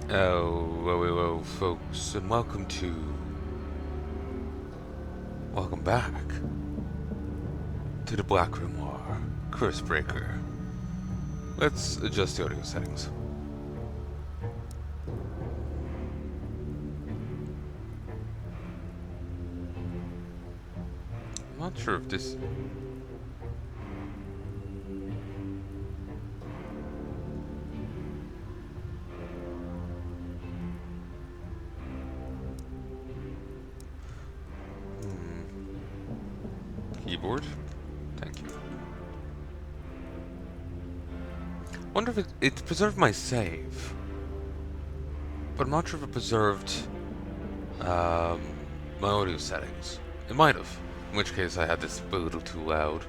Hello, folks, and welcome back to the Black Grimoire, Cursebreaker. Let's adjust the audio settings. I'm not sure if this... Keyboard? Thank you. Wonder if it preserved my save. But I'm not sure if it preserved my audio settings. It might have, in which case I had this a little too loud.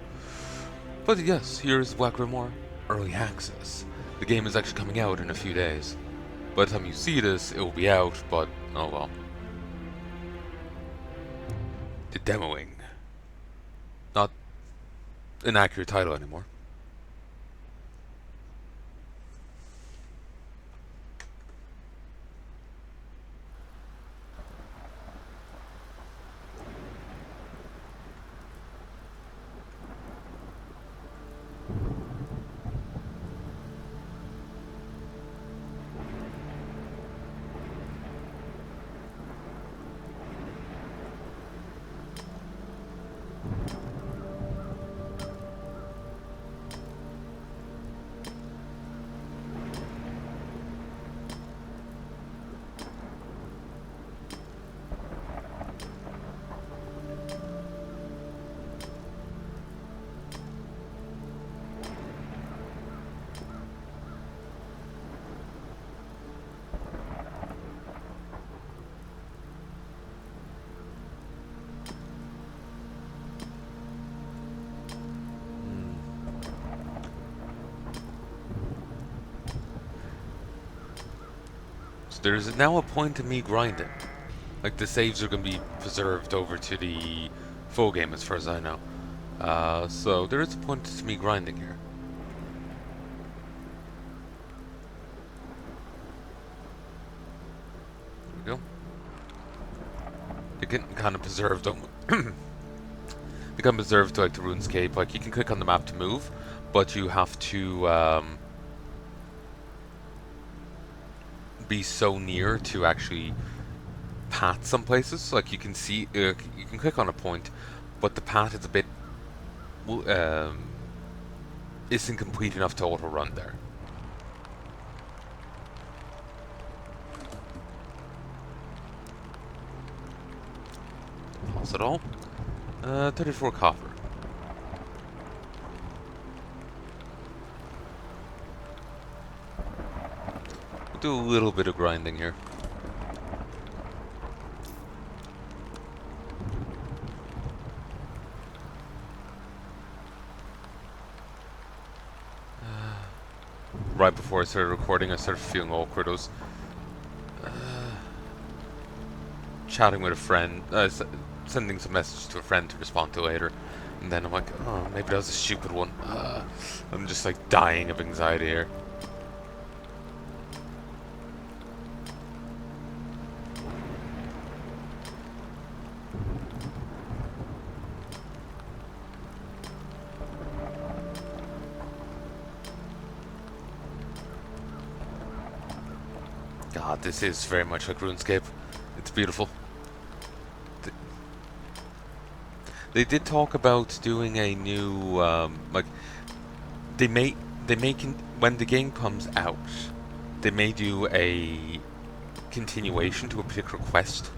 But yes, here's Black Grimoire Early Access. The game is actually coming out in a few days. By the time you see this, it will be out, but oh well. The Demoing. Not an accurate title anymore. There's now a point to me grinding. Like, the saves are going to be preserved over to the full game as far as I know. So there is a point to me grinding here. There we go. They can kind of preserve them. They can preserve to like the RuneScape. Like, you can click on the map to move, but you have to be so near to actually path some places. Like, you can see, you can click on a point, but the path is a bit isn't complete enough to auto run there. Pause it all. 34 copper. Do a little bit of grinding here. Right before I started recording, I started feeling awkward. I was chatting with a friend, sending some message to a friend to respond to later, and then I'm like, oh, maybe that was a stupid one. I'm just like dying of anxiety here. God, this is very much like RuneScape. It's beautiful. They did talk about doing a new, like, when the game comes out, they may do a continuation to a particular quest,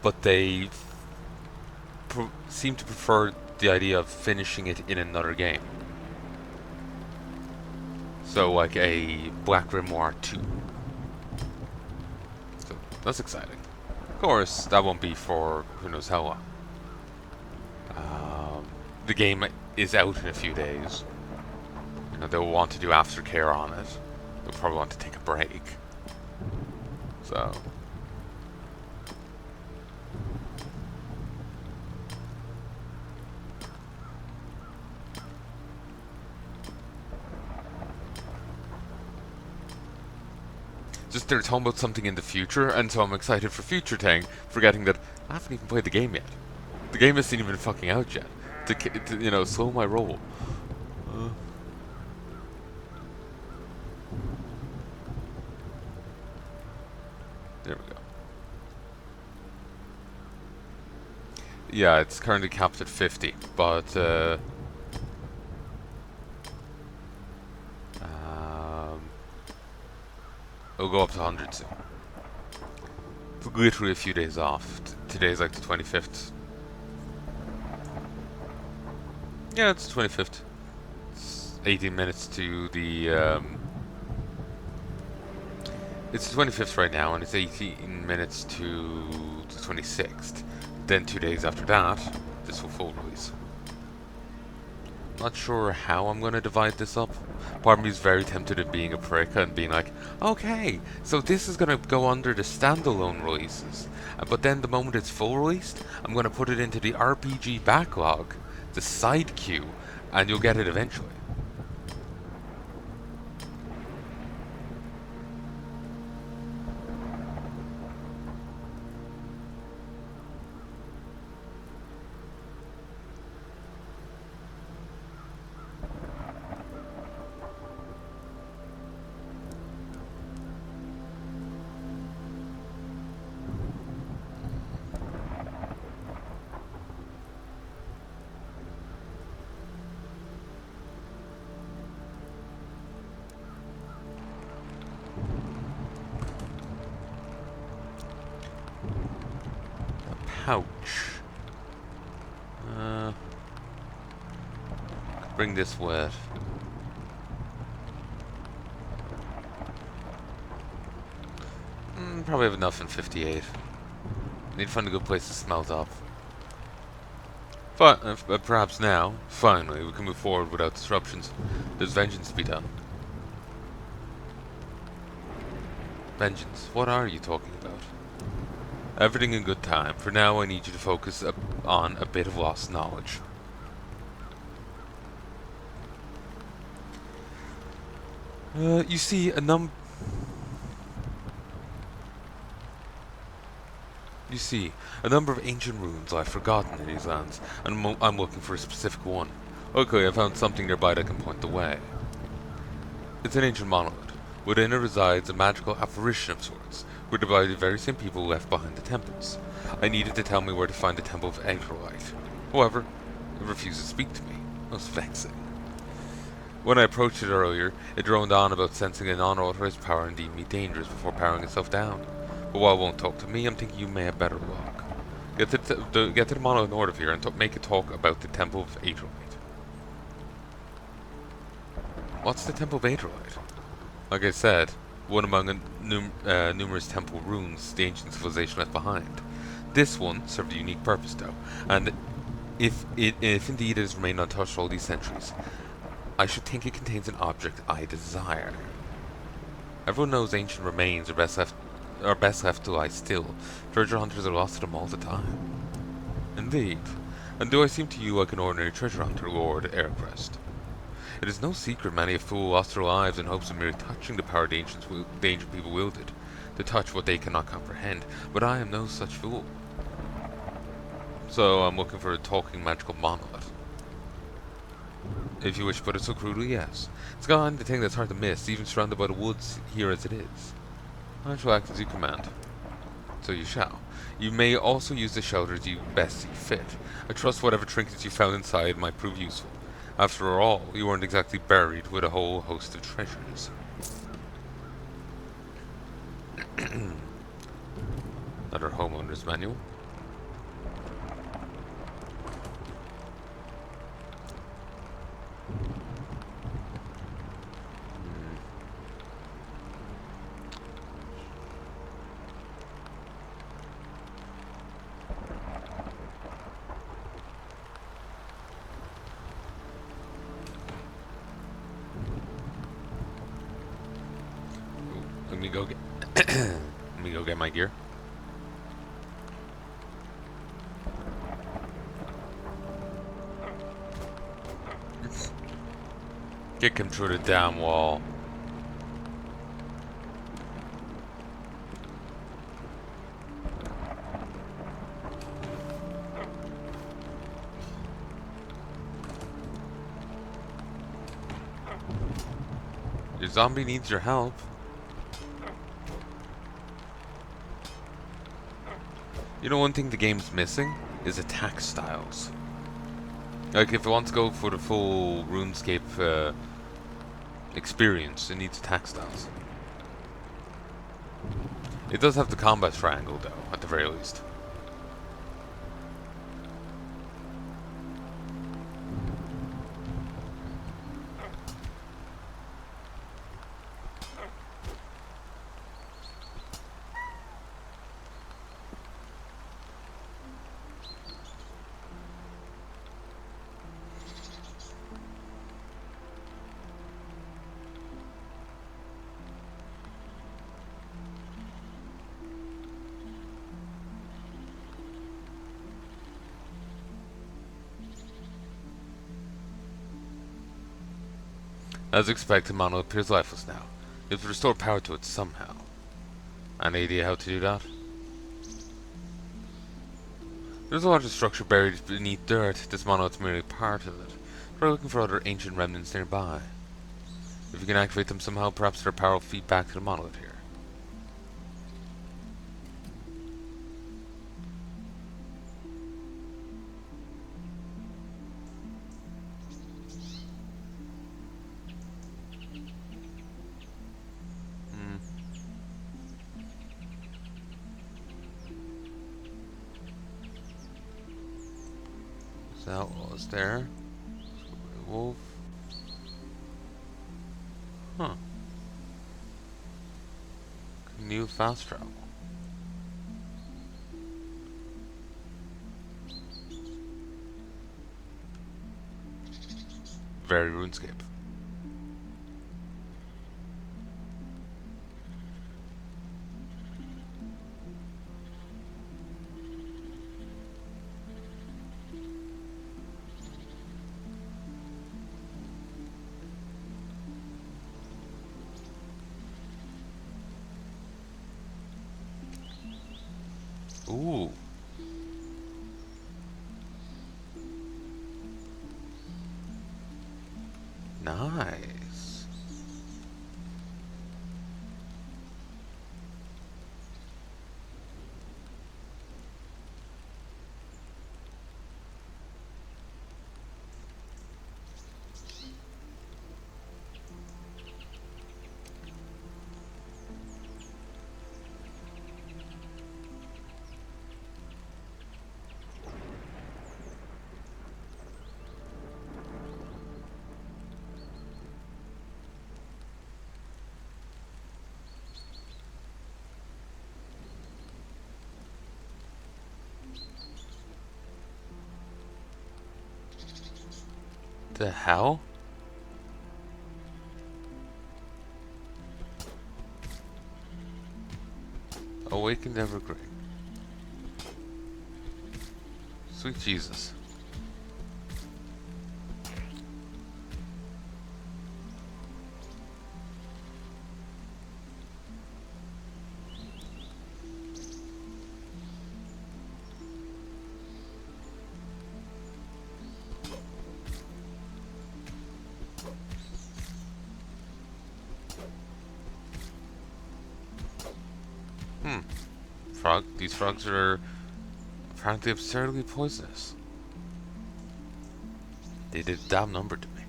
but they seem to prefer the idea of finishing it in another game. So, like a Black Grimoire 2. So, that's exciting. Of course, that won't be for who knows how long. The game is out in a few days. You know, they'll want to do aftercare on it. They'll probably want to take a break. So... just they're talking about something in the future, and so I'm excited for future thing, forgetting that I haven't even played the game yet. The game isn't even fucking out yet. To you know, slow my roll. There we go. Yeah, it's currently capped at 50, but it'll go up to 100 soon. It's literally a few days off. Today's like the 25th. Yeah, it's the 25th. It's 18 minutes to the it's the 25th right now, and it's 18 minutes to the 26th. Then 2 days after that, this will full release. Not sure how I'm going to divide this up. Part of me is very tempted at being a prick and being like, okay, so this is going to go under the standalone releases. But then the moment it's full released, I'm going to put it into the RPG backlog, the side queue, and you'll get it eventually. Pouch. Bring this wet. Probably have enough in 58. Need to find a good place to smelt up. But perhaps now, finally, we can move forward without disruptions. There's vengeance to be done. Vengeance? What are you talking about? Everything in good time. For now, I need you to focus on a bit of lost knowledge. You see, a number of ancient runes lie forgotten in these lands, and I'm looking for a specific one. Luckily, I found something nearby that can point the way. It's an ancient monolith. Within it resides a magical apparition of sorts, written by the very same people who left behind the temples. I needed to tell me where to find the Temple of Aetherlight. However, it refused to speak to me. Most vexing. When I approached it earlier, it droned on about sensing an unauthorized power and deemed me dangerous before powering itself down. But while it won't talk to me, I'm thinking you may have better luck. Get to the monolith north of here and make it talk about the Temple of Aetherlight. What's the Temple of Aetherlight? Like I said, one among numerous temple runes the ancient civilization left behind. This one served a unique purpose, though, and if indeed it has remained untouched all these centuries, I should think it contains an object I desire. Everyone knows ancient remains are best left to lie still. Treasure hunters are lost to them all the time. Indeed. And do I seem to you like an ordinary treasure hunter, Lord Aircrest? It is no secret many a fool lost their lives in hopes of merely touching the power the ancient people wielded, to touch what they cannot comprehend, but I am no such fool. So I'm looking for a talking magical monolith. If you wish to put it so crudely, yes. It's got the thing that's hard to miss, even surrounded by the woods here as it is. I shall act as you command. So you shall. You may also use the shelter as you best see fit. I trust whatever trinkets you found inside might prove useful. After all, you weren't exactly buried with a whole host of treasures. Another homeowner's manual. Let me go get let me go get my gear. Kick him through the damn wall. Zombie needs your help. You know, one thing the game's missing is attack styles. Like, if it wants to go for the full RuneScape experience, it needs attack styles. It does have the combat triangle, though, at the very least. As expected, Mono appears lifeless now. You have to restore power to it somehow. Any idea how to do that? There's a larger structure buried beneath dirt. This monolith's merely part of it. Try looking for other ancient remnants nearby. If you can activate them somehow, perhaps their power will feed back to the monolith here. That was there. Wolf. Huh. New fast travel. Very RuneScape. Ooh. Nice. The hell? Awakened Evergreen. Sweet Jesus. These frogs are apparently absurdly poisonous. They did a damn number to me.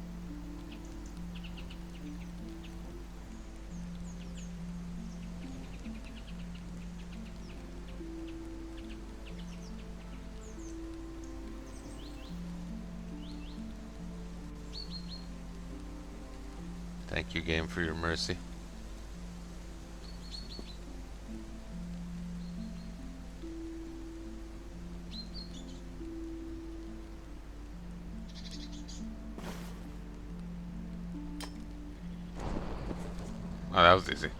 Thank you, game, for your mercy. Oh, that was easy.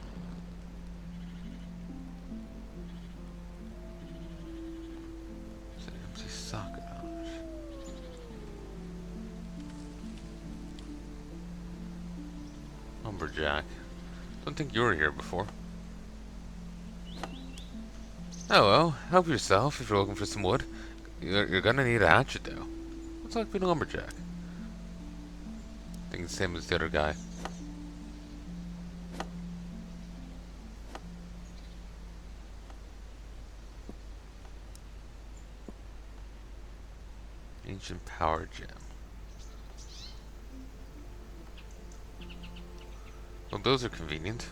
It's an empty socket. Lumberjack. Don't think you were here before. Oh well, help yourself if you're looking for some wood. You're gonna need a hatchet though. What's it like being a lumberjack? I think it's the same as the other guy. Ancient power gem. Well, those are convenient.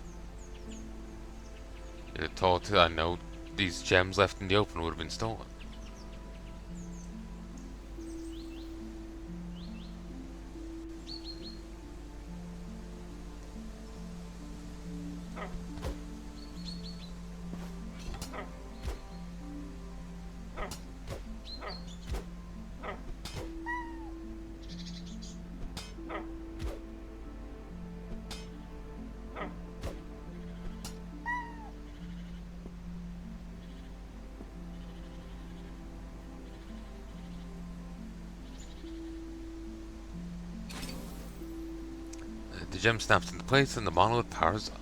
You'd have thought, I know, these gems left in the open would have been stolen. The gem snaps into place and the monolith powers up.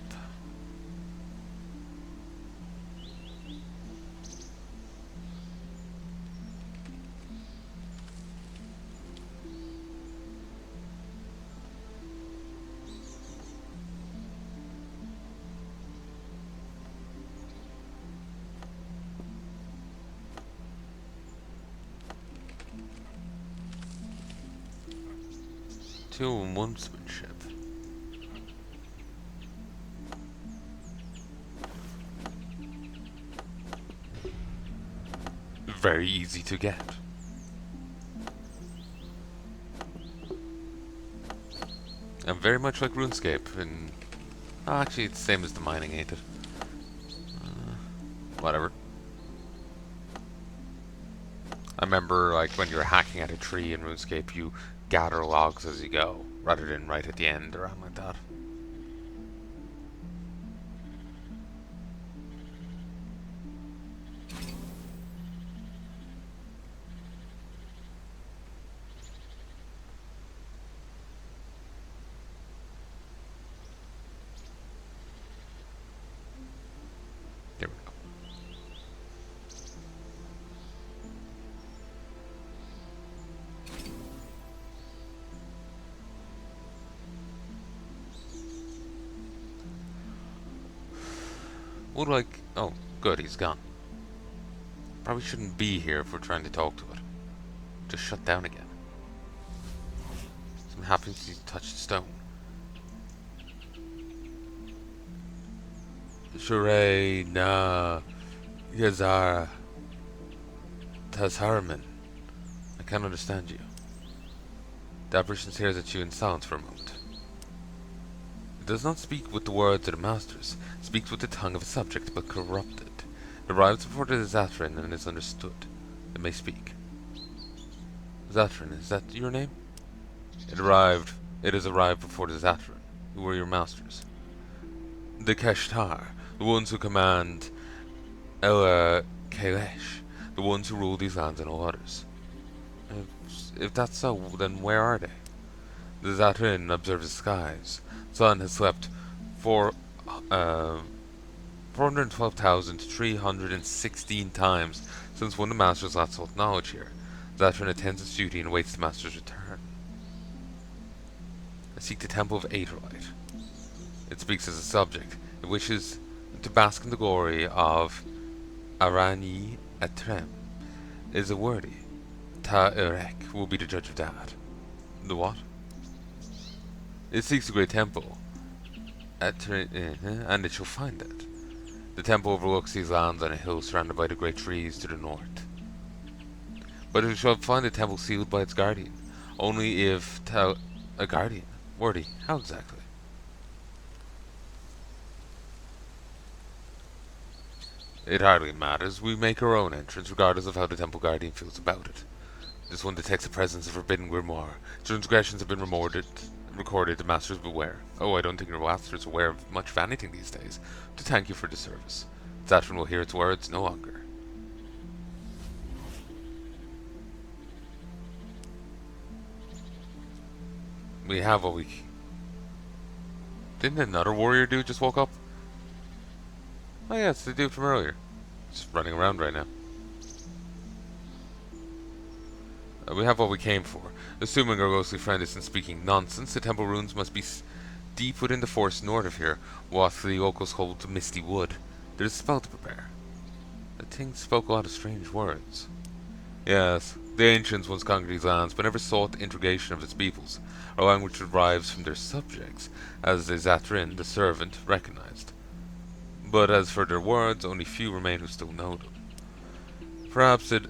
Two in one ship. Very easy to get. And very much like RuneScape, and actually it's the same as the mining, ain't it? Whatever. I remember, like, when you were hacking at a tree in RuneScape, you gather logs as you go, rather than right at the end or anything like that. There we go. Would like... Oh, good, he's gone. Probably shouldn't be here if we're trying to talk to it. Just shut down again. Something happens if you touch the stone. Shuray na Yazara Tazharman. I can't understand you. The apparition stares at you in silence for a moment. It does not speak with the words of the masters. It speaks with the tongue of a subject, but corrupted. It arrives before the Zatrin and is understood. It may speak. Zatrin, is that your name? It has arrived before the Zatrin. Who are your masters? The Keshtar, the ones who command Ela Kalesh, the ones who rule these lands and all others. If that's so, then where are they? The Zatrin observes the skies. The sun has slept for 412,316 times since one of the masters last sought knowledge here. Zatrin attends its duty and awaits the master's return. I seek the temple of Aeterite. It speaks as a subject. It wishes to bask in the glory of Arani Atrem. It is a worthy. Ta Erek will be the judge of that. The what? It seeks the great temple. And it shall find it. The temple overlooks these lands on a hill surrounded by the great trees to the north. But it shall find the temple sealed by its guardian. Only if a guardian. Worthy. How exactly? It hardly matters. We make our own entrance, regardless of how the temple guardian feels about it. This one detects the presence of forbidden Grimoire. Transgressions have been recorded. The masters beware. Oh, I don't think your master is aware of much of anything these days. To thank you for the service. Zatrin will hear its words no longer. We have what we... Didn't another warrior dude just woke up? Oh yeah, it's the dude from earlier. Just running around right now. We have what we came for. Assuming our ghostly friend isn't speaking nonsense, the temple ruins must be deep within the forest north of here, what the locals call the Misty Wood. There's a spell to prepare. The thing spoke a lot of strange words. Yes, the ancients once conquered these lands, but never sought the integration of its peoples. Our language derives from their subjects, as the Zatrin, the servant, recognized. But as for their words, only few remain who still know them. Perhaps it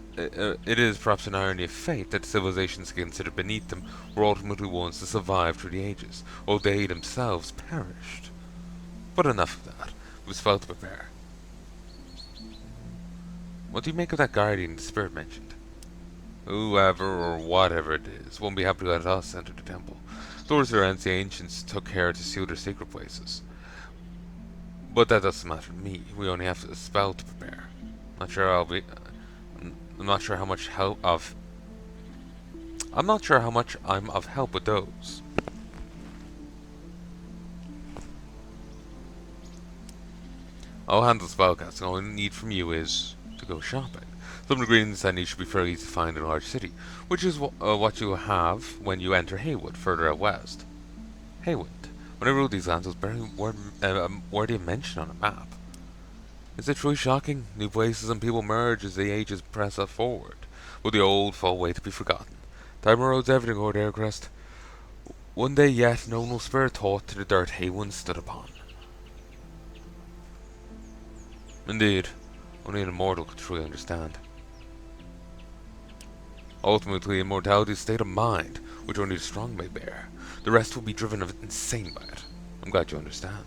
is perhaps an irony of fate that civilizations considered beneath them were ultimately ones to survive through the ages, while they themselves perished. But enough of that. We've spell to prepare. What do you make of that guardian the spirit mentioned? Whoever or whatever it is won't be happy to let us enter the temple. Those who are the ancients took care to seal their secret places. But that doesn't matter to me. We only have a spell to prepare. Not sure I'll be. I'm not sure how much help of. I'm not sure how much I'm of help with those. I'll handle spellcasting. All I need from you is to go shopping. Some of the ingredients I need should be fairly easy to find in a large city, which is what you have when you enter Haywood, further out west. Haywood. When I ruled these lands, it was barely worthy of mention on a map. Is it truly shocking? New places and people merge as the ages press us forward. Will the old fall away to be forgotten? Time erodes everything over there, Crest. One day yet, no one will spare a thought to the dirt Haywood stood upon. Indeed, only an immortal could truly understand. Ultimately, immortality is a state of mind, which only the strong may bear. The rest will be driven insane by it. I'm glad you understand.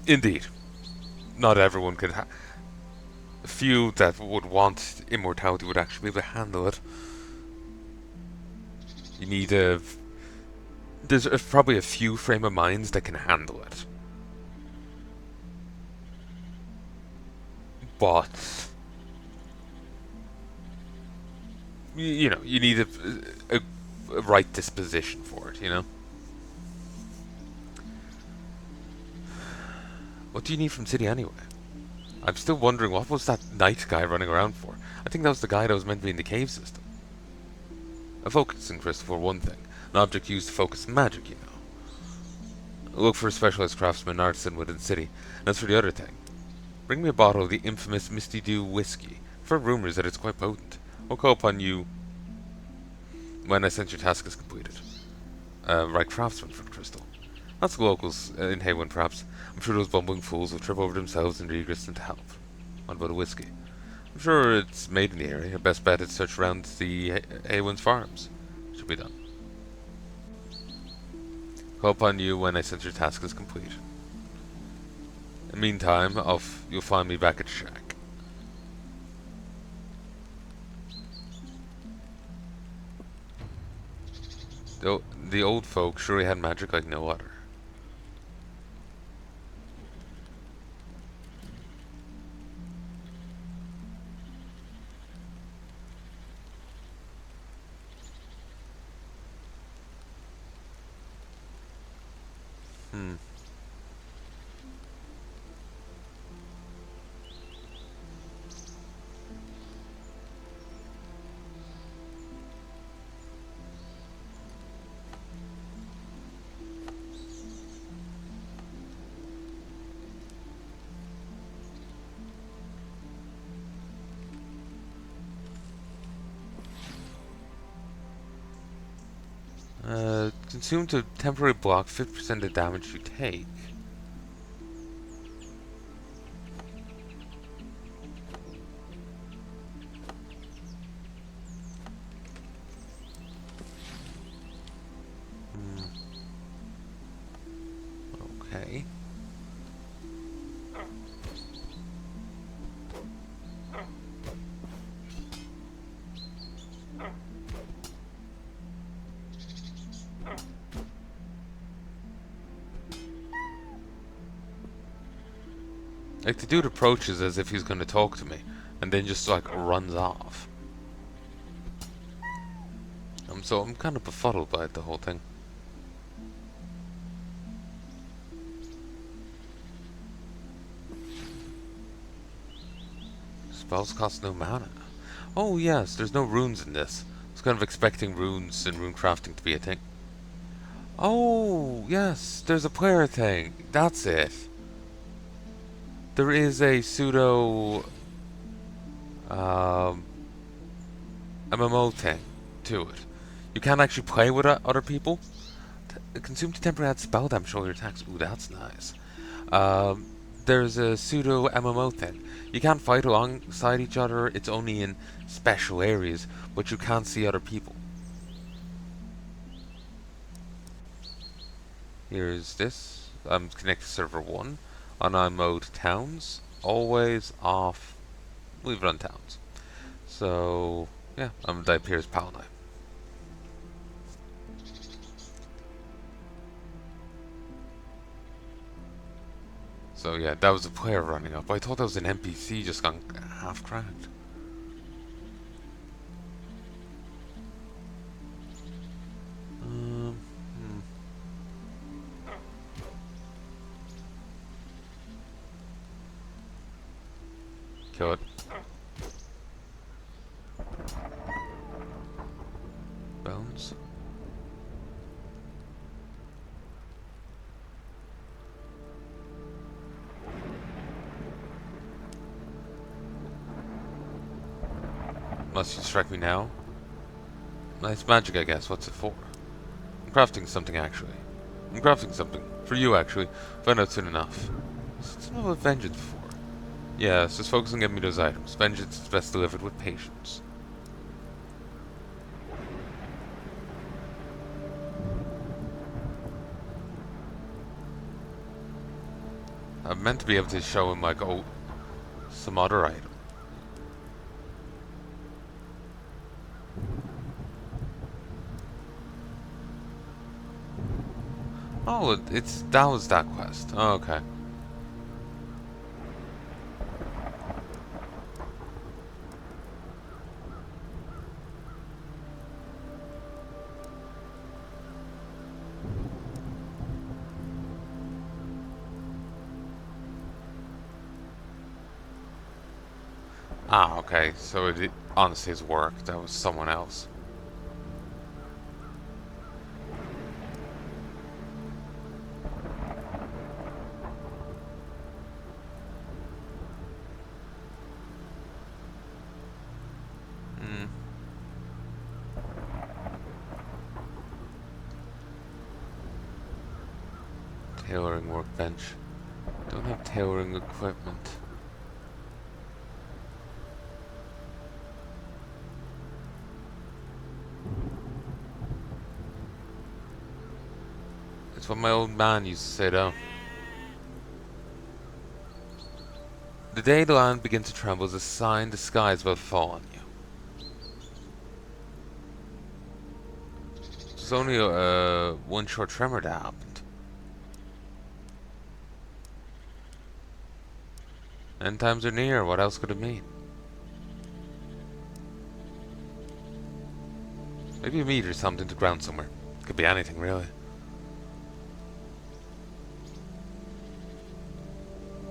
Indeed. Not everyone could few that would want immortality would actually be able to handle it. You need there's probably a few frame of minds that can handle it. But you know, you need a right disposition for it, you know? What do you need from City anyway? I'm still wondering, what was that knight guy running around for? I think that was the guy that was meant to be in the cave system. A focusing crystal for one thing. An object used to focus magic, you know. Look for a specialized craftsman artisan within the city. And as for the other thing, bring me a bottle of the infamous Misty Dew whiskey. I've heard rumors that it's quite potent. I'll call upon you when I sense your task is completed. Right craftsman for the crystal. That's the locals in Haywin, perhaps. I'm sure those bumbling fools will trip over themselves in their eagerness to help. What about a whiskey? I'm sure it's made in the area. Best bet is search around the Haywin's farms. Should be done. Call upon you when I sense your task is complete. In the meantime, you'll find me back at shack. The old folk surely had magic like no other. Hmm. Consume to temporarily block 50% of the damage you take. Okay. Like, the dude approaches as if he's going to talk to me, and then just, like, runs off. So I'm kind of befuddled by the whole thing. Spells cost no mana. Oh yes, there's no runes in this. I was kind of expecting runes and rune crafting to be a thing. Oh, yes, there's a player thing. That's it. There is a pseudo um, MMO thing to it. You can't actually play with other people. Consume to temporarily add spell damage to all your attacks. Ooh, that's nice. Um, there's a pseudo MMO thing. You can't fight alongside each other. It's only in special areas, but you can see other people. Here's this. I'm connected to server 1 on I'm mode towns. Always off. Leave it on towns. So, yeah, I'm gonna type here as Palanai. So yeah, that was a player running up. I thought that was an NPC just gone half cracked. Um, hmm. Kill it. Bones. Must you strike me now? Nice magic, I guess. What's it for? I'm crafting something, actually. I'm crafting something. For you, actually. Find out soon enough. What's about vengeance for? Yes, just focus on getting me those items. Vengeance is best delivered with patience. I'm meant to be able to show him, like, oh, some other item. Oh, that was that quest. Oh, okay. Ah, okay. So it honestly his work. That was someone else. Hmm. Tailoring workbench. Don't have tailoring equipment. It's what my old man used to say, though. The day the land begins to tremble is a sign the sky is about to fall on you. There's only one short tremor that happened. End times are near. What else could it mean? Maybe a meteor or something to ground somewhere. Could be anything, really.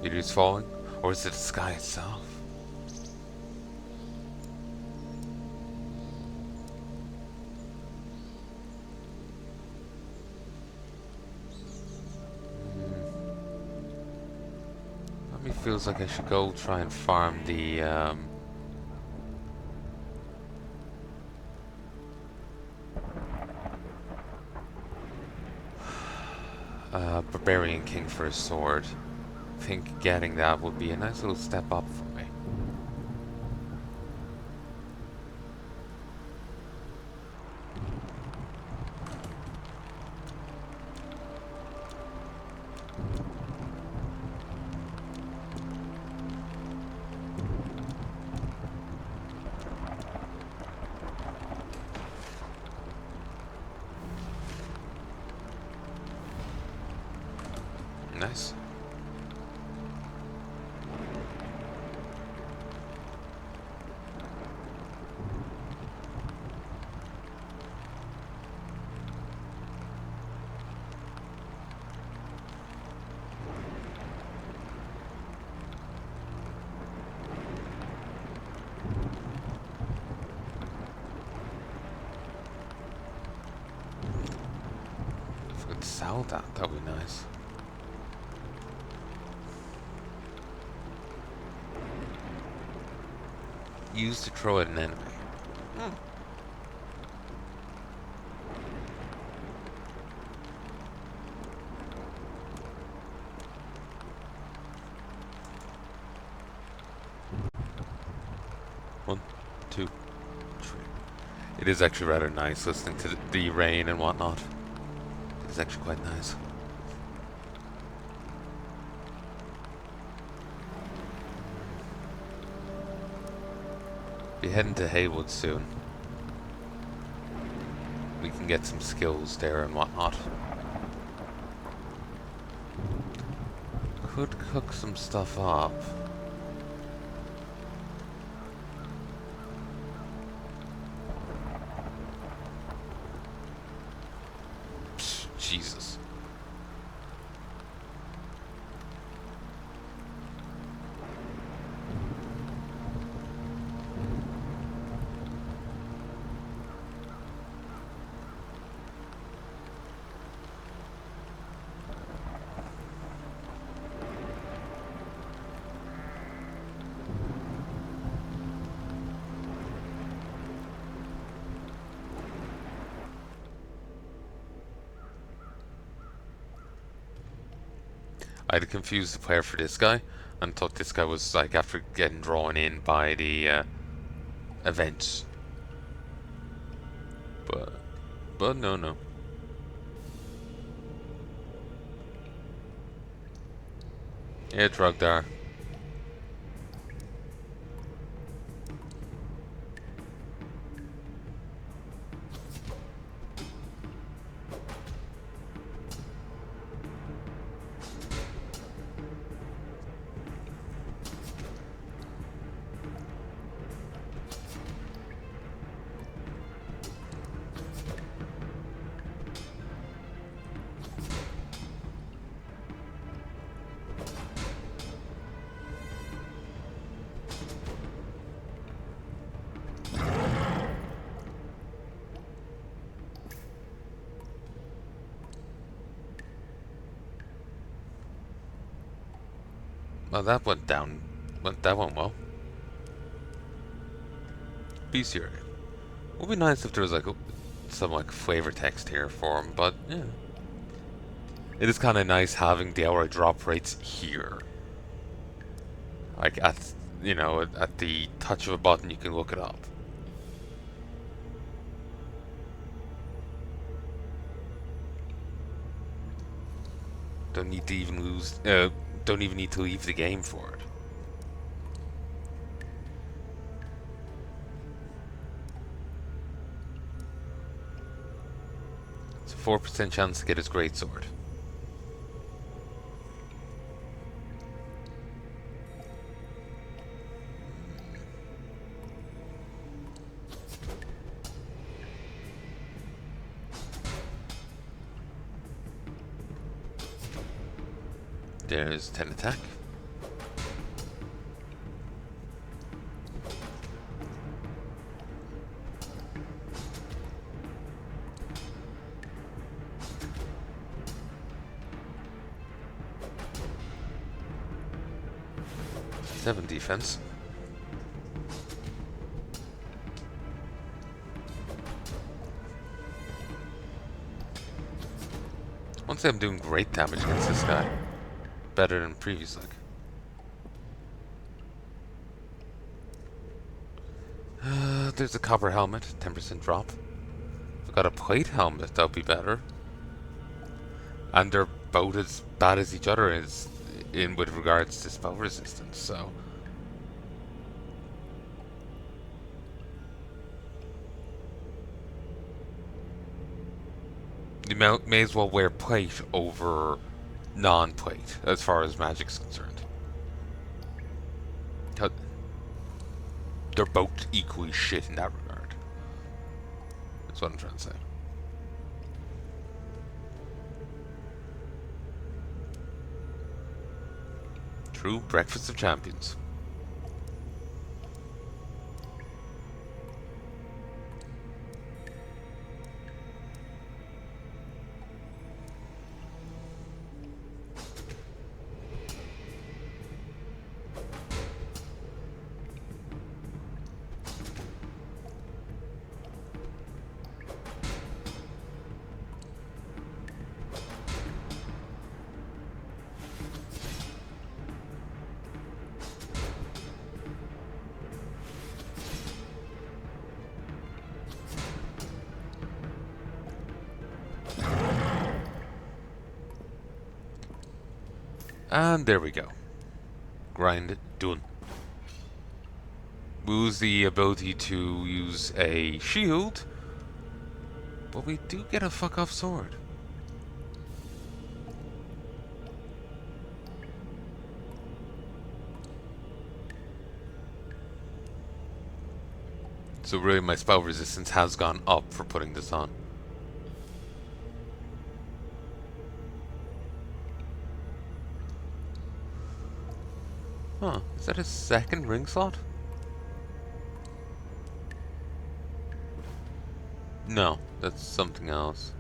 Meteors falling? Or is it the sky itself? Part of me feels like I should go try and farm the, Barbarian King for a sword. I think getting that would be a nice little step up for me. Nice. If we could sell that, that would be nice. Used to throw at an enemy. Hmm. 1, 2, 3. It is actually rather nice listening to the rain and whatnot. It's actually quite nice. Be heading to Haywood soon. We can get some skills there and whatnot. Could cook some stuff up. Psh, Jesus. I had confused the player for this guy and thought this guy was like after getting drawn in by the event. But no. Yeah, Drugdar. Well, that went down. That went well. Bestiary. Would be nice if there was like some like flavor text here for him, but yeah. It is kind of nice having the outright drop rates here. Like at at the touch of a button you can look it up. Don't need to even lose. Don't even need to leave the game for it. It's a 4% chance to get his greatsword. There's 10 attack. Seven defense. Won't say I'm doing great damage against this guy. Better than previous like. There's a copper helmet, 10% drop. If I got a plate helmet, that would be better. And they're both as bad as each other is in with regards to spell resistance, so. You may as well wear plate over non-plate, as far as magic's concerned. They're both equally shit in that regard. That's what I'm trying to say. True breakfast of champions. And there we go. Grind done. We lose the ability to use a shield, but we do get a fuck off sword. So really my spell resistance has gone up for putting this on. Huh, is that a second ring slot? No, that's something else.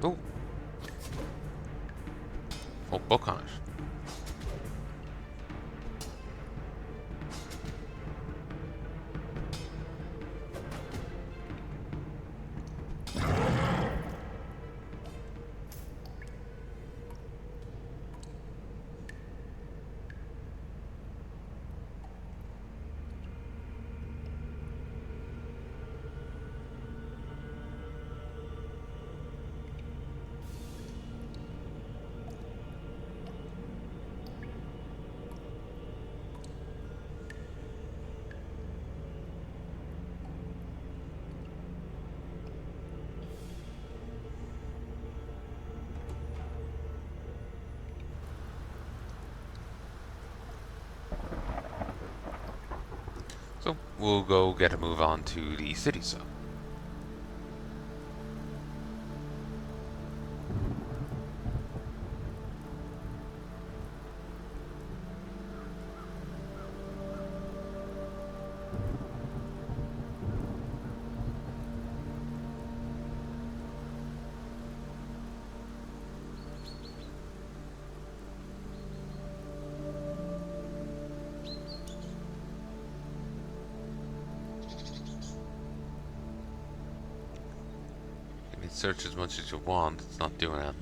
Oh. Oh, book on it. So we'll go get a move on to the city zone. You can search as much as you want, it's not doing it.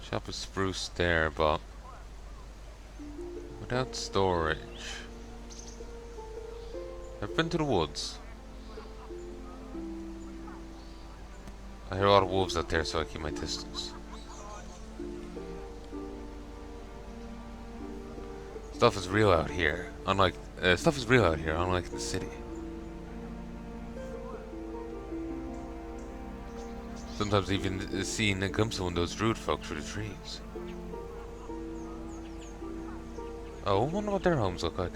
Shop of spruce there, but without storage. I've been to the woods. I hear a lot of wolves out there, so I keep my distance. Stuff is real out here, unlike in the city. Sometimes even seeing a glimpse of one of those druid folk through the trees. Oh, I wonder what their homes look like.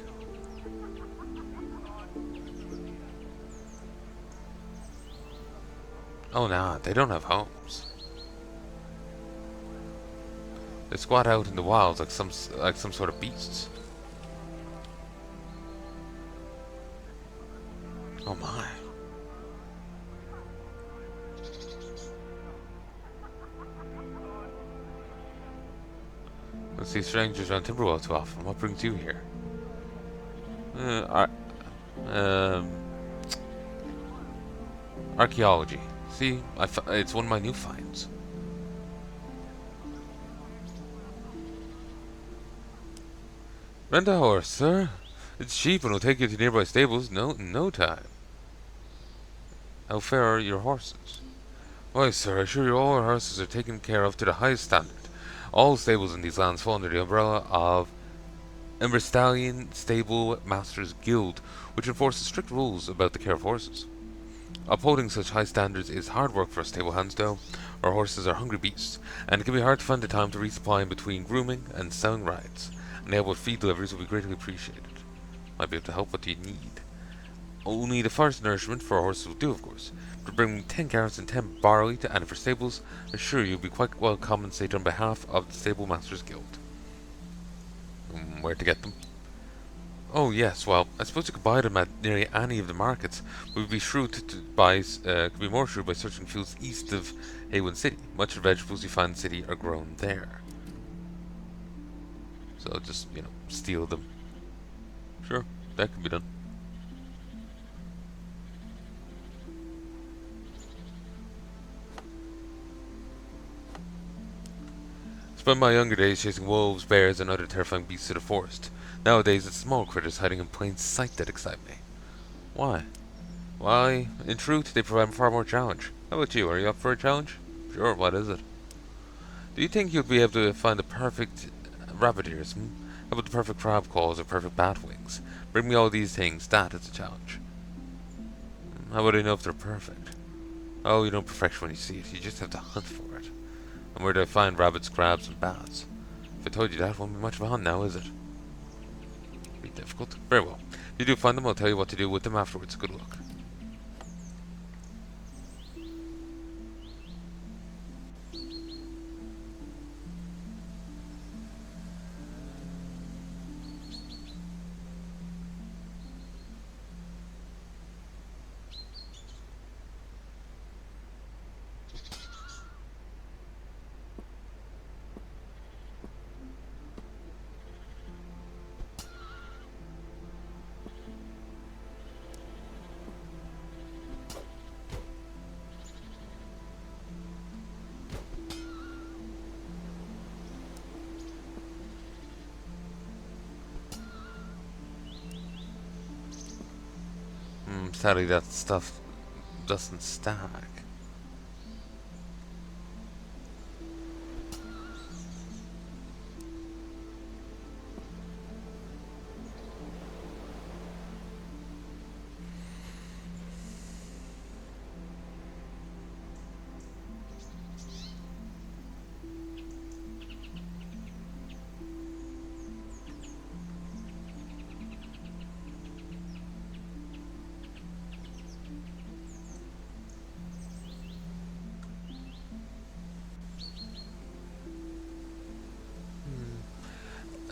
Oh nah, they don't have homes. They squat out in the wilds like some sort of beasts. Oh my. Let's see strangers around Timberwell too often. What brings you here? Archaeology. See, it's one of my new finds. Rent a horse, sir. It's cheap and will take you to nearby stables in no time. How fair are your horses? Why, sir, I assure you all our horses are taken care of to the highest standard. All stables in these lands fall under the umbrella of Emberstallion Stable Masters Guild, which enforces strict rules about the care of horses. Upholding such high standards is hard work for us stable hands, though. Our horses are hungry beasts, and it can be hard to find the time to resupply in between grooming and selling rides. And help with feed deliveries will be greatly appreciated. Might be able to help what you need. Only the forest nourishment for our horses will do, of course. To bring 10 carrots and 10 barley to Annifer Stables, assure you'll be quite well compensated on behalf of the Stable Masters Guild. Where to get them? Oh yes, well, I suppose you could buy them at nearly any of the markets, but would be shrewd to buy, could be more shrewd by searching fields east of Haywen City. Much of the vegetables you find in the city are grown there. So just, steal them. Sure, that can be done. Spent my younger days chasing wolves, bears, and other terrifying beasts of the forest. Nowadays, it's small critters hiding in plain sight that excite me. Why? Why, in truth, they provide far more challenge. How about you? Are you up for a challenge? Sure, what is it? Do you think you'll be able to find the perfect rabbit ears? How about the perfect crab claws or perfect bat wings? Bring me all these things. That is a challenge. How would I know if they're perfect? Oh, you don't perfection when you see it. You just have to hunt for it. And where do I find rabbits, crabs, and bats? If I told you that, it won't be much of a hunt now, is it? Be difficult. Very well. If you do find them, I'll tell you what to do with them afterwards. Good luck. Sadly, that stuff doesn't stack.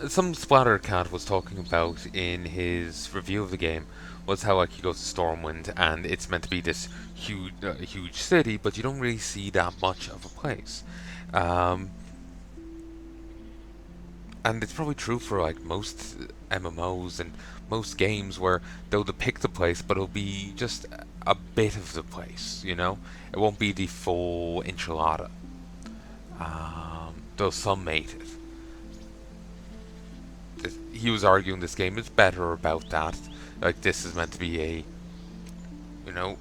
Some Splatter Cat was talking about in his review of the game was how like he goes to Stormwind and it's meant to be this huge city, but you don't really see that much of a place. Um, and it's probably true for like most MMOs and most games where they'll depict the place, but it'll be just a bit of the place. It won't be the full enchilada. They'll summate it. He was arguing this game is better about that. Like this is meant to be a, you know,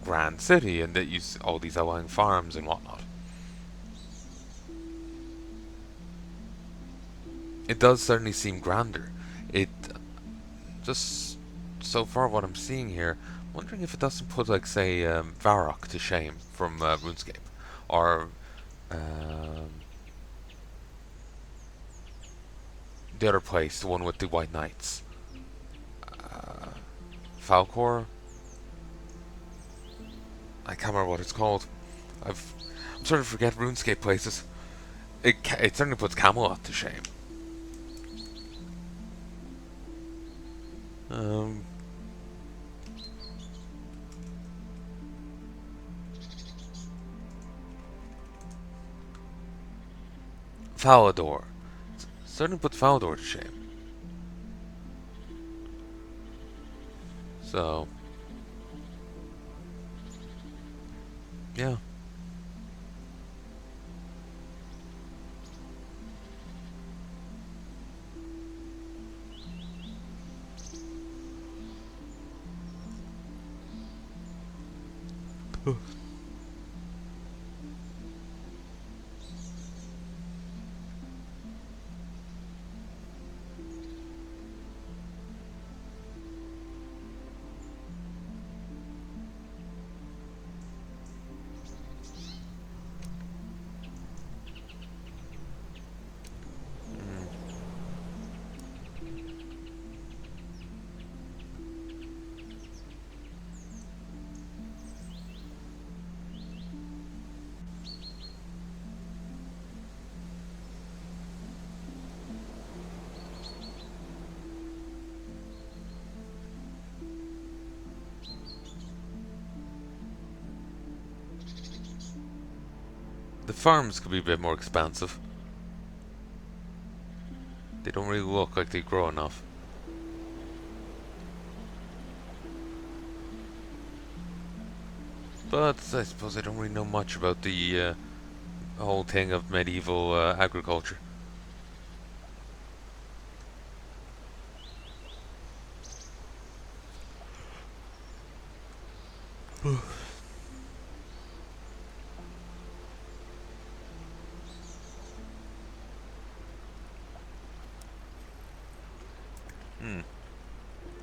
grand city, and that you all these outlying farms and whatnot. It does certainly seem grander. It just so far what I'm seeing here, I'm wondering if it doesn't put like say Varrock to shame from RuneScape, or um, the other place, the one with the White Knights, Falcor. I can't remember what it's called. I'm starting to forget RuneScape places. It certainly puts Camelot to shame. Um, Falador. Certainly puts Falador to shame. So, yeah. The farms could be a bit more expansive. They don't really look like they grow enough. But I suppose I don't really know much about the whole thing of medieval agriculture.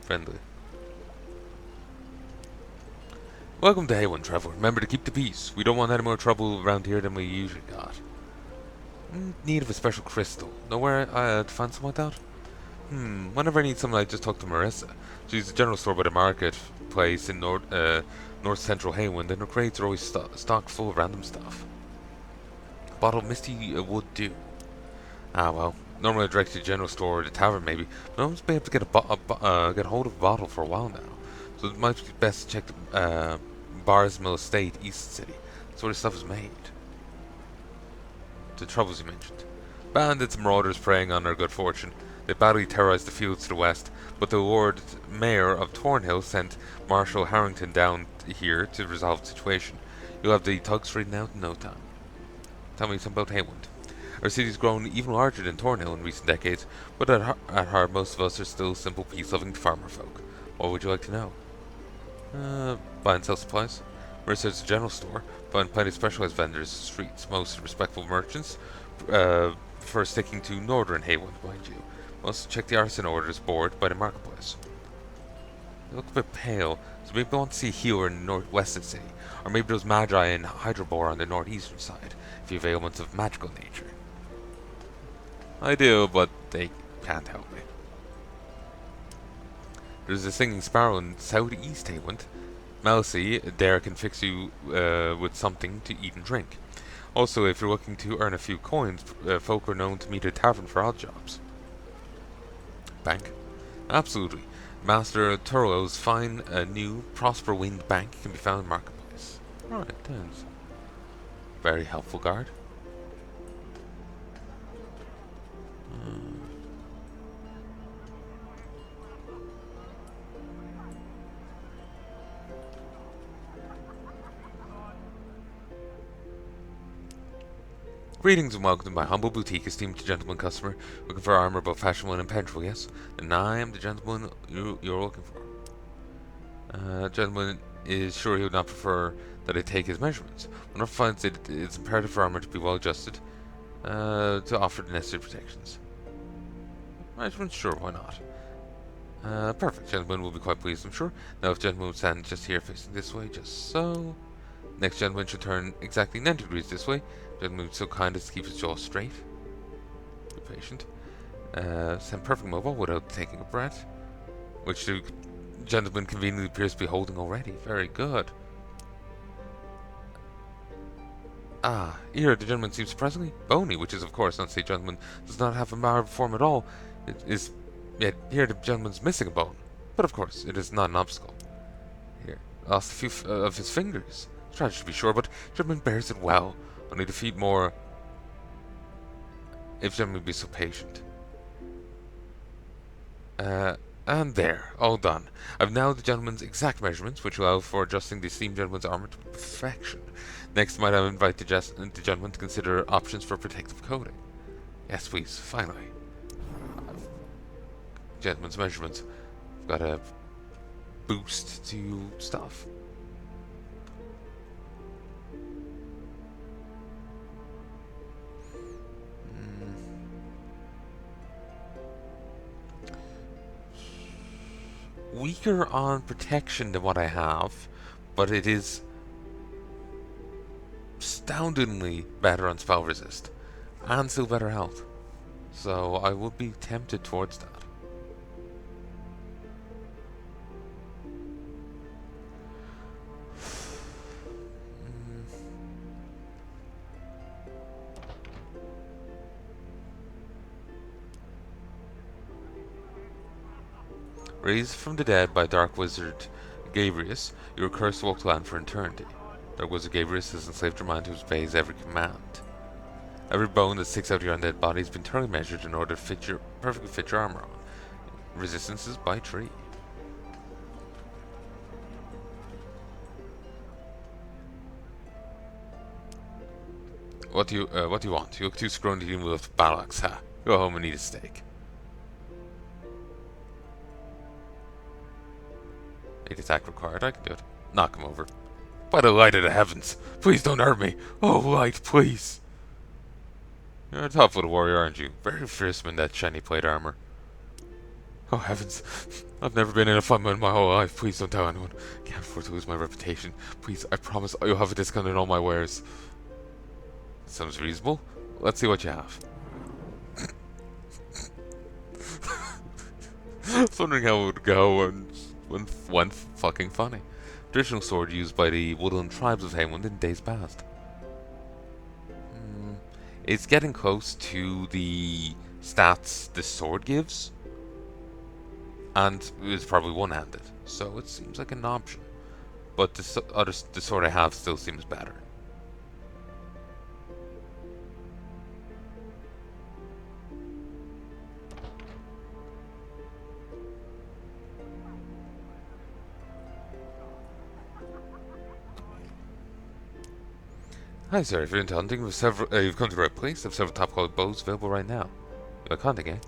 Friendly. Welcome to Heya, traveler. Remember to keep the peace. We don't want any more trouble around here than we usually got. Need of a special crystal. Know where to find something like that? Whenever I need something, I just talk to Marissa. She's the general store by the marketplace in North Central Haywind, and her crates are always stocked full of random stuff. A bottle of misty wood do. Ah well, normally I direct to the general store or the tavern maybe, but I haven't been able to get hold of a bottle for a while now. So it might be best to check the Bars Mill Estate, East City. That's where the stuff is made. The troubles you mentioned. Bandits and marauders preying on our good fortune. They badly terrorized the fields to the west, but the Lord Mayor of Thornhill sent Marshal Harrington down here to resolve the situation. You'll have the thugs straightened out in no time. Tell me something about Haywind. Our city's grown even larger than Thornhill in recent decades, but at heart most of us are still simple peace-loving farmer folk. What would you like to know? Buy and sell supplies. Research the general store. Find plenty of specialized vendors, streets, most respectful merchants, prefer sticking to northern Haywind, mind you. Also check the arson orders board by the marketplace. They look a bit pale, so maybe we want to see a healer in the northwest of the city, or maybe those magi in Hydrobor on the northeastern side, if you have ailments of magical nature. I do, but they can't help me. There's a singing sparrow in southeast Haywind. Mousy there can fix you with something to eat and drink. Also, if you're looking to earn a few coins, folk are known to meet at a tavern for odd jobs. Bank? Absolutely. Master Turlo's fine new Prosper Winged Bank can be found in Marketplace. Alright, thanks. Very helpful guard. Greetings and welcome to my humble boutique, esteemed gentleman customer. Looking for armor both fashionable and impenetrable, yes? Then I am the gentleman you're looking for. Gentleman is sure he would not prefer that I take his measurements. One finds it's imperative for armor to be well adjusted, to offer the necessary protections. Measurements? Sure, why not? Perfect. Gentleman will be quite pleased, I'm sure. Now if gentleman would stand just here facing this way, just so. Next gentleman should turn exactly 90 degrees this way. Gentleman would be so kind as to keep his jaw straight. Be patient. Stand perfect mobile without taking a breath. Which the gentleman conveniently appears to be holding already. Very good. Ah, here the gentleman seems surprisingly bony, which is of course not to say gentleman does not have a marred form at all. It is yet here the gentleman's missing a bone. But of course, it is not an obstacle. Here, lost a few of his fingers. Tragic to be sure, but gentleman bears it well. Only to feed more if gentlemen be so patient. And there, all done. I've now the gentleman's exact measurements, which allow for adjusting the esteemed gentleman's armor to perfection. Next, might I invite the gentleman to consider options for protective coating? Yes, please, finally. Gentleman's measurements. I've got a boost to stuff. Weaker on protection than what I have, but it is astoundingly better on spell resist, and still better health. So I would be tempted towards that. Raised from the dead by dark wizard Gabrius, your curse walked land for eternity. Dark Wizard gave his enslaved your mind to obeys every command. Every bone that sticks out of your undead body has been thoroughly measured in order to perfectly fit your armor on. Resistances by tree. What do you want? You look too scrawny to deal with Balaks, ha? Go home and eat a steak. 8 attack required, I can do it. Knock him over. By the light of the heavens, please don't hurt me. Oh, light, please. You're a tough little warrior, aren't you? Very fearsome in that shiny plate armor. Oh, heavens. I've never been in a fight in my whole life. Please don't tell anyone. Can't afford to lose my reputation. Please, I promise you'll have a discount on all my wares. Sounds reasonable. Let's see what you have. I was wondering how it would go when fucking funny. Traditional sword used by the woodland tribes of Haywood in days past. It's getting close to the stats this sword gives, and it's probably one-handed, so it seems like an option. But the sword I have still seems better. Hi sir, if you're into hunting, you've come to the right place. I have several top quality bows available right now. You like hunting, eh?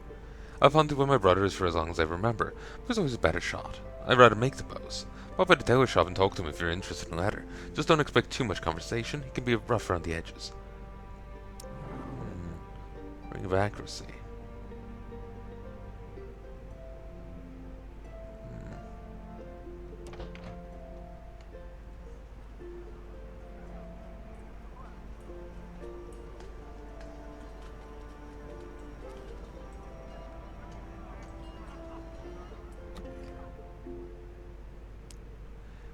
I've hunted with my brothers for as long as I remember. There's always a better shot. I'd rather make the bows. Pop by the tailor shop and talk to him if you're interested in the latter. Just don't expect too much conversation. He can be rough around the edges. Ring of accuracy.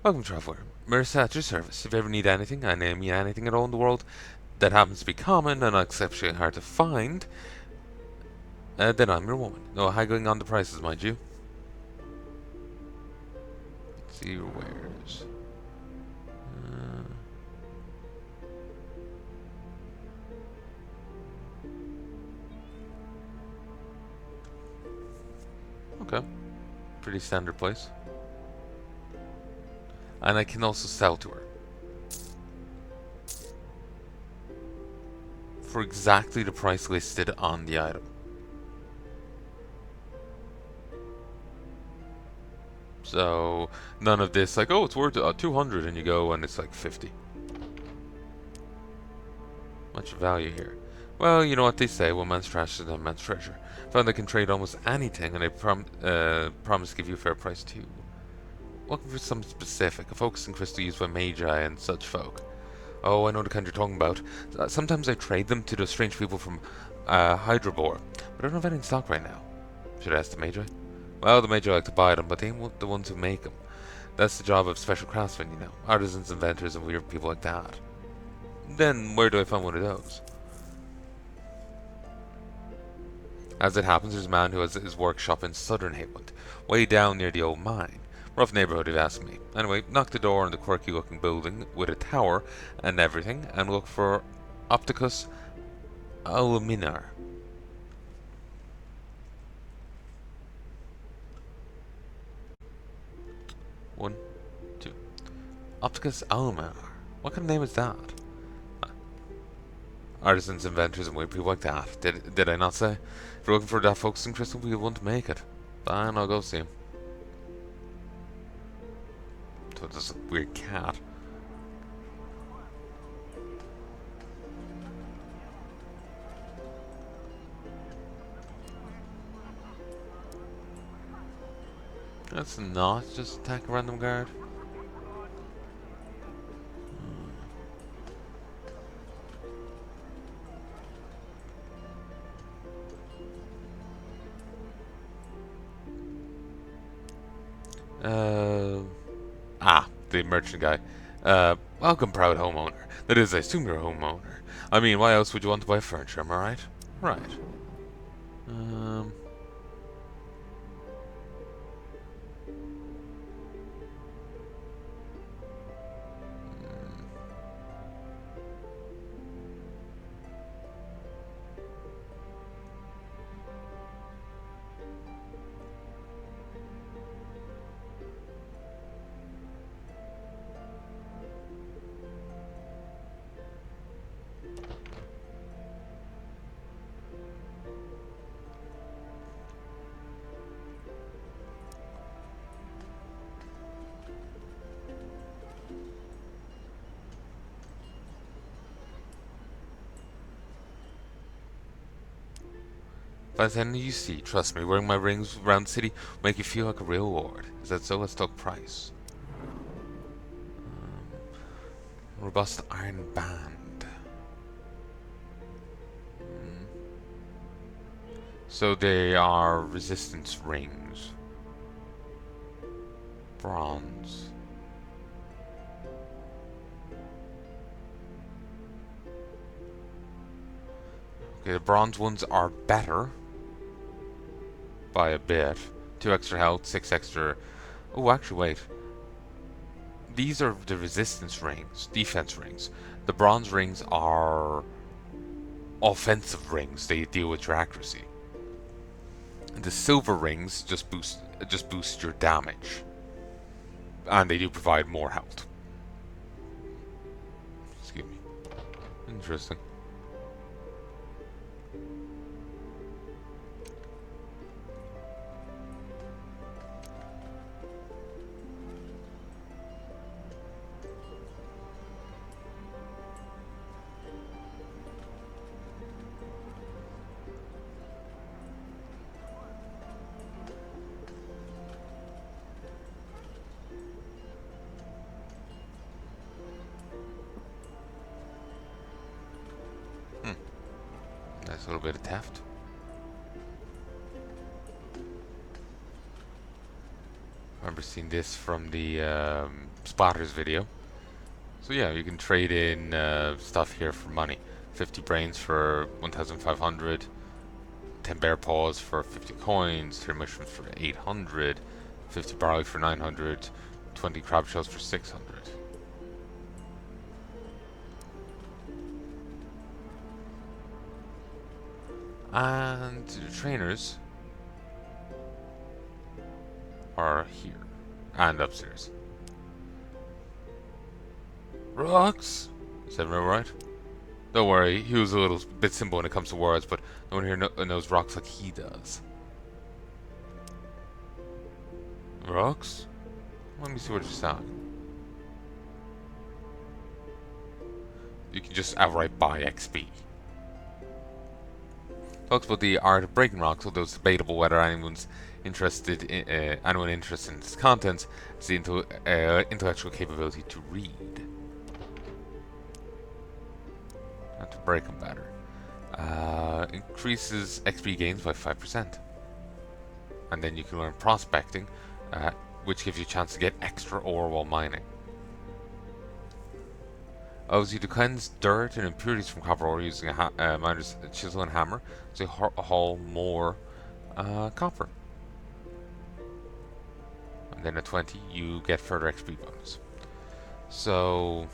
Welcome, traveler. Mercer at your service. If you ever need anything, I name you anything at all in the world that happens to be common and exceptionally hard to find, then I'm your woman. No haggling on the prices, mind you. Let's see your wares. Okay. Pretty standard place. And I can also sell to her. For exactly the price listed on the item. So, none of this like, oh, it's worth 200 and you go and it's like 50. Much value here. Well, you know what they say, one man's trash is another man's treasure. Found I can trade almost anything and I promise to give you a fair price too. Looking for something specific, a focusing crystal used by magi and such folk. Oh, I know the kind you're talking about. Sometimes I trade them to those strange people from Hydrabor, but I don't have any in stock right now. Should I ask the magi? Well, the magi like to buy them, but they ain't the ones who make them. That's the job of special craftsmen, you know. Artisans, inventors, and weird people like that. Then, where do I find one of those? As it happens, there's a man who has his workshop in southern Haywood, way down near the old mine. Rough neighborhood, if you ask me. Anyway, knock the door on the quirky-looking building with a tower and everything, and look for Opticus Aluminar. One, two. Opticus Aluminar. What kind of name is that? Artisans, inventors, and weird people like that. Did I not say? If you're looking for that focusing crystal, we want to make it. Fine, I'll go see him. So there's a weird cat. That's not just attack a random guard. The merchant guy. Welcome, proud homeowner. That is, I assume you're a homeowner. I mean, why else would you want to buy furniture, am I right? Right. By the end you see, trust me, wearing my rings around the city will make you feel like a real lord. Is that so? Let's talk price. Robust iron band. So they are resistance rings. Bronze. Okay, the bronze ones are better by a bit. 2 extra health, 6 extra... Oh, actually, wait. These are the resistance rings, defense rings. The bronze rings are offensive rings. They deal with your accuracy. The silver rings just boost your damage, and they do provide more health. Excuse me. Interesting. Nice little bit of theft. Remember seeing this from the spotters video. So yeah, you can trade in stuff here for money. 50 brains for 1,500, 10 bear paws for 50 coins, 3 mushrooms for 800, 50 barley for 900, 20 crab shells for 600. And the trainers are here and upstairs. Rocks? Is that right? Don't worry, he was a little bit simple when it comes to words, but no one here knows rocks like he does. Rocks? Let me see what you're saying. You can just outright buy XP. Talks about the art of breaking rocks, although it's debatable whether anyone's interested in anyone interested in its contents has the intellectual capability to read. And to break them better. Increases XP gains by 5%. And then you can learn prospecting, which gives you a chance to get extra ore while mining. Allows you to cleanse dirt and impurities from copper ore using a miner's chisel and hammer, so you haul more copper. And then at 20, you get further XP bonus. So,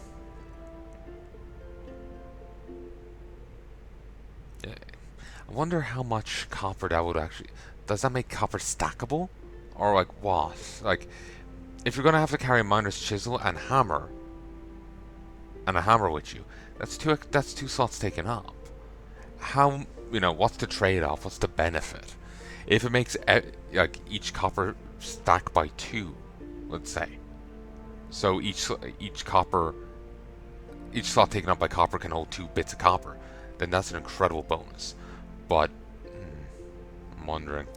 yeah. I wonder how much copper that would actually... Does that make copper stackable? Or like what? Like, if you're going to have to carry a miner's chisel and hammer, and a hammer with you, that's two slots taken up. How, what's the trade-off? What's the benefit? If it makes like each copper stack by 2, let's say, so each slot taken up by copper can hold 2 bits of copper, then that's an incredible bonus. But I'm wondering.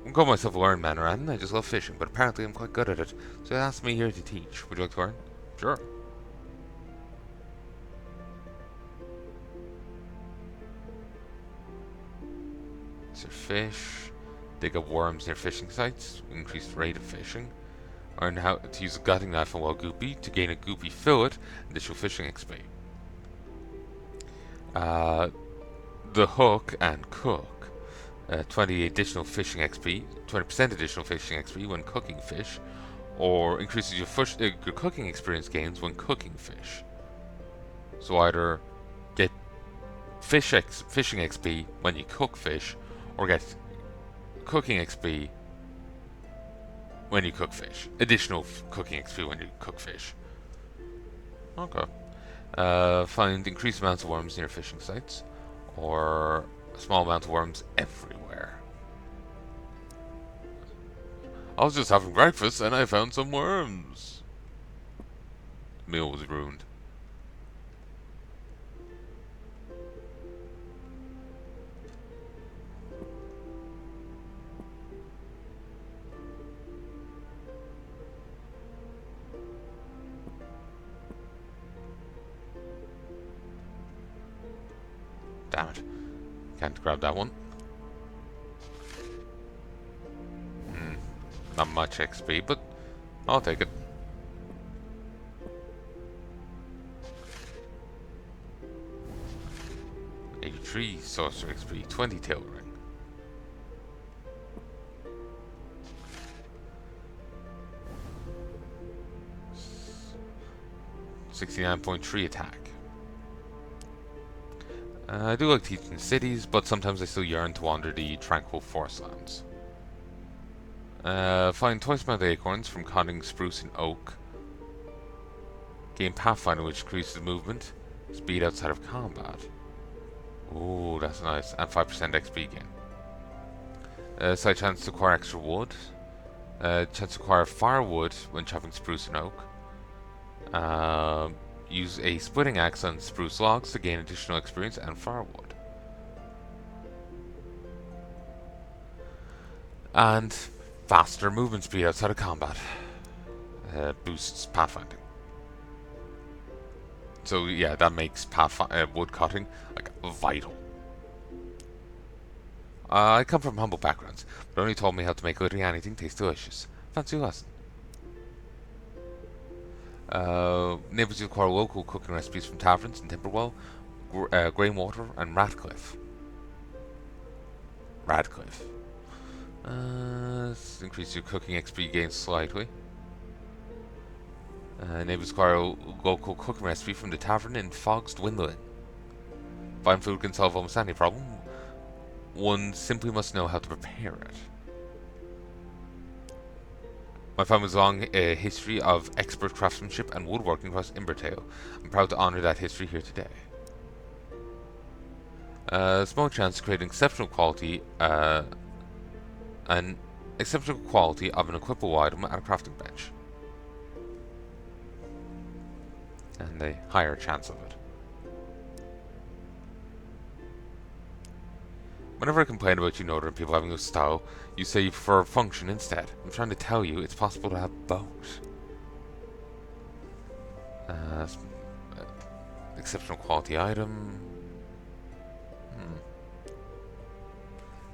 I call myself a learned man, and I just love fishing, but apparently I'm quite good at it, so they asked me here to teach. Would you like to learn? Sure. These are fish. Dig up worms near fishing sites. Increase the rate of fishing. Learn how to use a gutting knife on wild goopy to gain a goopy fillet. Additional fishing XP. The hook and cook. 20 additional fishing XP. 20% additional fishing XP when cooking fish. Or increases your cooking experience gains when cooking fish. So either get fishing XP when you cook fish, or get cooking XP when you cook fish. Additional cooking XP when you cook fish. Okay. Find increased amounts of worms near fishing sites, or a small amount of worms everywhere. I was just having breakfast and I found some worms. The meal was ruined. damn it. Can't grab that one. Not much XP, but I'll take it. '83 Sorcerer XP, 20 Tail Ring. 69.3 attack. I do like teaching cities, but sometimes I still yearn to wander the tranquil forest lands. Find twice amount of acorns from cutting spruce and oak. Gain Pathfinder, which increases movement, speed outside of combat. Ooh, that's nice. And 5% XP gain. Side chance to acquire extra wood. Chance to acquire firewood when chopping spruce and oak. Use a splitting axe on spruce logs to gain additional experience and firewood. And faster movement speed outside of combat. Boosts pathfinding. So yeah, that makes wood cutting like vital. I come from humble backgrounds, but only told me how to make literally anything taste delicious. Fancy a lesson. Neighbours you acquire local cooking recipes from taverns in Timberwell, Grimoire, and Radcliffe. Increase your cooking XP gain slightly. Neighbours acquire a local cooking recipe from the tavern in Fog's Dwindling. Fine food can solve almost any problem. One simply must know how to prepare it. My family's long history of expert craftsmanship and woodworking across Imbertale. I'm proud to honour that history here today. Small chance to create exceptional quality of an equipable item at a crafting bench. And a higher chance of it. Whenever I complain about you northern people having no style, you say you prefer function instead. I'm trying to tell you it's possible to have both. Exceptional quality item.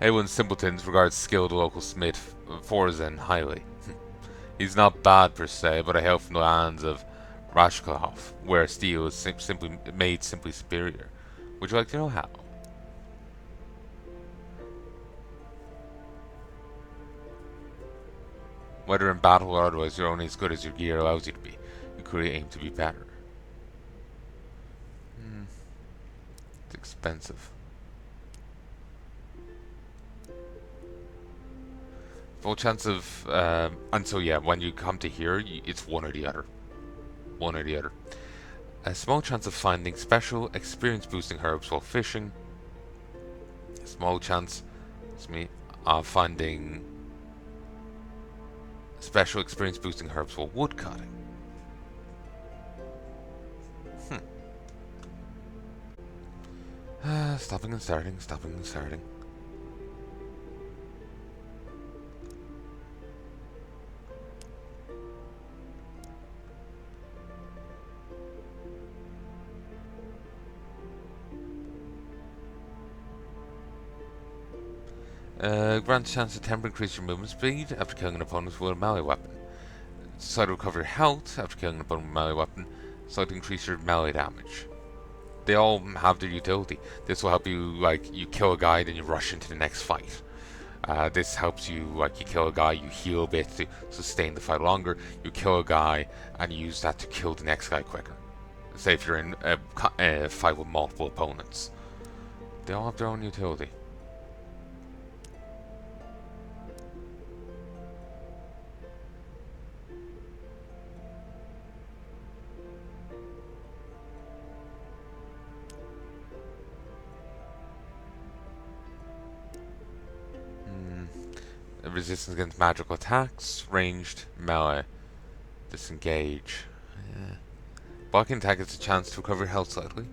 Anyone simpletons regards skilled local smith Forzen highly. He's not bad per se, but I hail from the lands of Rashkalov, where steel is simply superior. Would you like to know how? Whether in battle or otherwise, you're only as good as your gear allows you to be. You clearly aim to be better. It's expensive. Full chance of, and so yeah, when you come to here, it's one or the other. One or the other. A small chance of finding special experience boosting herbs while fishing. A small chance, of finding special experience boosting herbs while wood cutting. Stopping and starting. Grants chance to temper increase your movement speed after killing an opponent with a melee weapon. Slightly recover your health after killing an opponent with a melee weapon. Slightly increase your melee damage. They all have their utility. This will help you, like, you kill a guy, then you rush into the next fight. This helps you, like, you kill a guy, you heal a bit to sustain the fight longer. You kill a guy, and you use that to kill the next guy quicker. Say if you're in a fight with multiple opponents. They all have their own utility. Resistance against magical attacks, ranged, melee, disengage. Yeah. Blocking attack is a chance to recover health slightly.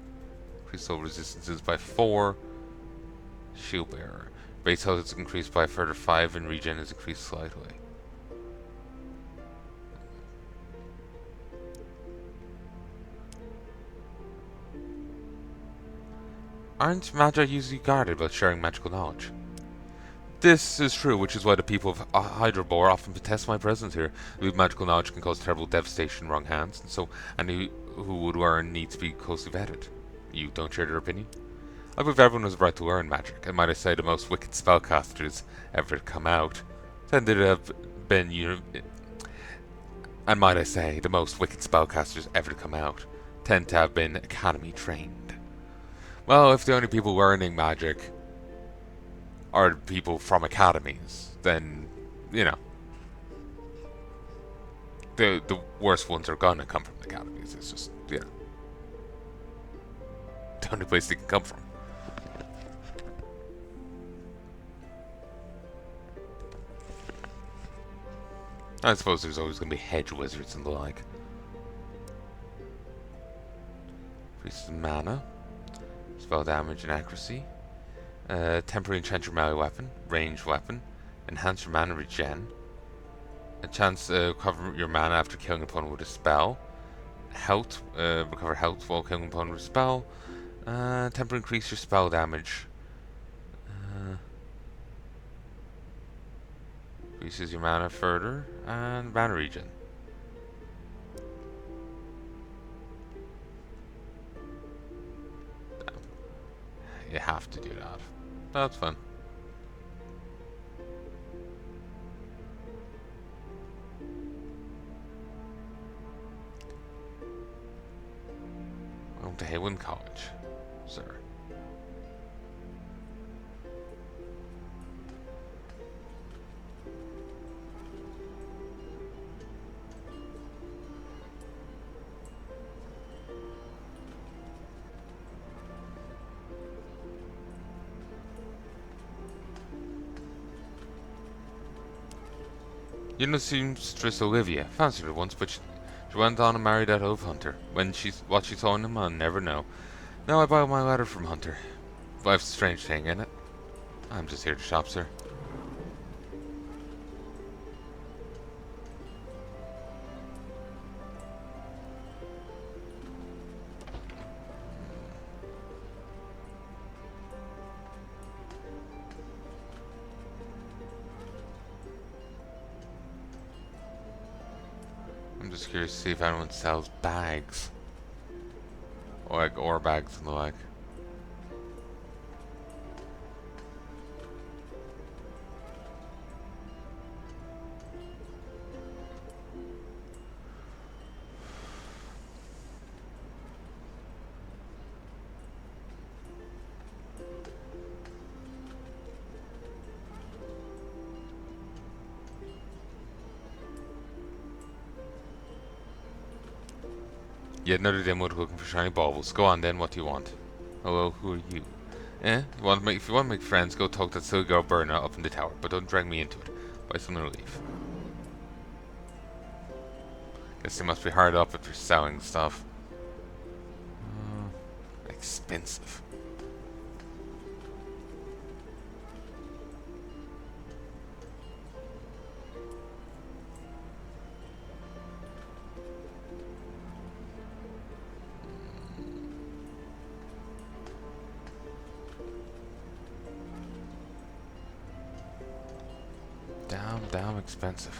Increase all resistances by 4. Shield bearer. Base health is increased by a further 5 and regen is increased slightly. Aren't magi usually guarded about sharing magical knowledge? This is true, which is why the people of Hydrabor often protest my presence here. Magical knowledge can cause terrible devastation in wrong hands, and so any who would learn need to be closely vetted. You don't share their opinion? I believe everyone has a right to learn magic, and might I say the most wicked spellcasters ever to come out tended to have been and might I say, the most wicked spellcasters ever to come out tend to have been academy trained. Well, if the only people learning magic are people from academies, then, you know, the worst ones are gonna come from academies. It's just, you know, the only place they can come from. I suppose there's always gonna be hedge wizards and the like. Increases mana, spell damage and accuracy. Temporary enchant your melee weapon, ranged weapon, enhance your mana regen. A chance to recover your mana after killing an opponent with a spell. Health, recover health while killing an opponent with a spell. Temporary increase your spell damage. Increases your mana further, and mana regen. You have to do that. That's fun. Welcome to Haywood College, sir. You know, seamstress Olivia. Fancied her once, but she went on and married that oaf Hunter. What she saw in him, I'll never know. Now I buy my letter from Hunter. Life's a strange thing, ain't it? I'm just here to shop, sir. I'm just curious to see if anyone sells bags. Or like ore bags and the like. Yet another dimwit looking for shiny baubles. Go on then, what do you want? Hello, who are you? If you want to make friends, go talk to that silly girl Berna up in the tower, but don't drag me into it. Buy something to leave. Guess they must be hard up if they're selling stuff. Expensive. Damn expensive.